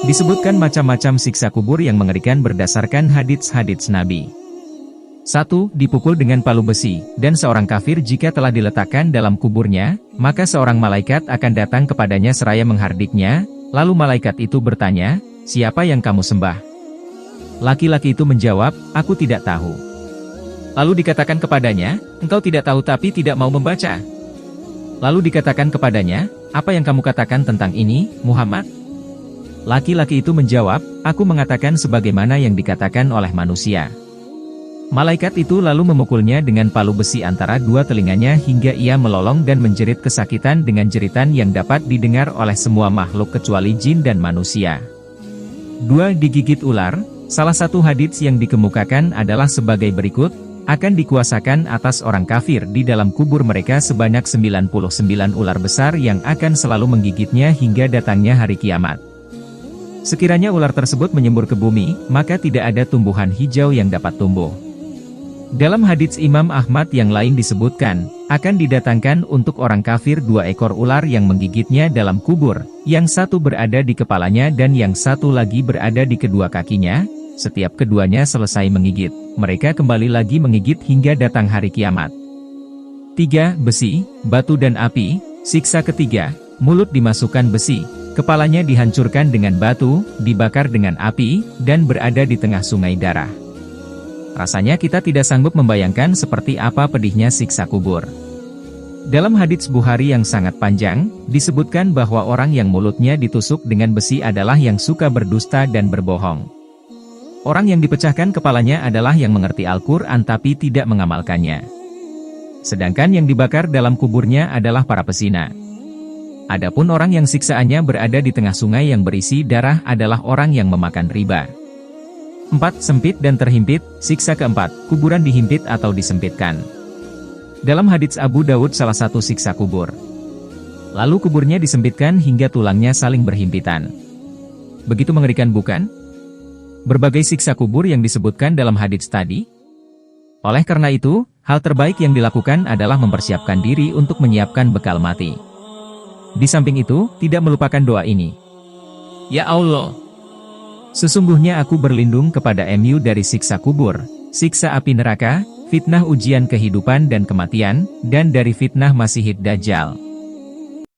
Disebutkan macam-macam siksa kubur yang mengerikan berdasarkan hadits-hadits Nabi. 1. Dipukul dengan palu besi, dan seorang kafir jika telah diletakkan dalam kuburnya, maka seorang malaikat akan datang kepadanya seraya menghardiknya, lalu malaikat itu bertanya, "Siapa yang kamu sembah?" Laki-laki itu menjawab, "Aku tidak tahu." Lalu dikatakan kepadanya, "Engkau tidak tahu tapi tidak mau membaca?" Lalu dikatakan kepadanya, "Apa yang kamu katakan tentang ini, Muhammad?" Laki-laki itu menjawab, "Aku mengatakan sebagaimana yang dikatakan oleh manusia." Malaikat itu lalu memukulnya dengan palu besi antara dua telinganya hingga ia melolong dan menjerit kesakitan dengan jeritan yang dapat didengar oleh semua makhluk kecuali jin dan manusia. 2. Digigit ular. Salah satu hadits yang dikemukakan adalah sebagai berikut, akan dikuasakan atas orang kafir di dalam kubur mereka sebanyak 99 ular besar yang akan selalu menggigitnya hingga datangnya hari kiamat. Sekiranya ular tersebut menyembur ke bumi, maka tidak ada tumbuhan hijau yang dapat tumbuh. Dalam hadits Imam Ahmad yang lain disebutkan, akan didatangkan untuk orang kafir 2 ekor ular yang menggigitnya dalam kubur, yang satu berada di kepalanya dan yang satu lagi berada di kedua kakinya. Setiap keduanya selesai menggigit, mereka kembali lagi menggigit hingga datang hari kiamat. 3. Besi, batu dan api. Siksa ketiga, mulut dimasukkan besi, kepalanya dihancurkan dengan batu, dibakar dengan api, dan berada di tengah sungai darah. Rasanya kita tidak sanggup membayangkan seperti apa pedihnya siksa kubur. Dalam hadits Bukhari yang sangat panjang, disebutkan bahwa orang yang mulutnya ditusuk dengan besi adalah yang suka berdusta dan berbohong. Orang yang dipecahkan kepalanya adalah yang mengerti Al-Quran tapi tidak mengamalkannya. Sedangkan yang dibakar dalam kuburnya adalah para pesina. Adapun orang yang siksaannya berada di tengah sungai yang berisi darah adalah orang yang memakan riba. 4. Sempit dan terhimpit. Siksa keempat, kuburan dihimpit atau disempitkan. Dalam hadits Abu Dawud salah satu siksa kubur. Lalu kuburnya disempitkan hingga tulangnya saling berhimpitan. Begitu mengerikan bukan? Berbagai siksa kubur yang disebutkan dalam hadits tadi. Oleh karena itu, hal terbaik yang dilakukan adalah mempersiapkan diri untuk menyiapkan bekal mati. Di samping itu, tidak melupakan doa ini. Ya Allah, sesungguhnya aku berlindung kepada MU dari siksa kubur, siksa api neraka, fitnah ujian kehidupan dan kematian, dan dari fitnah Masihid Dajjal.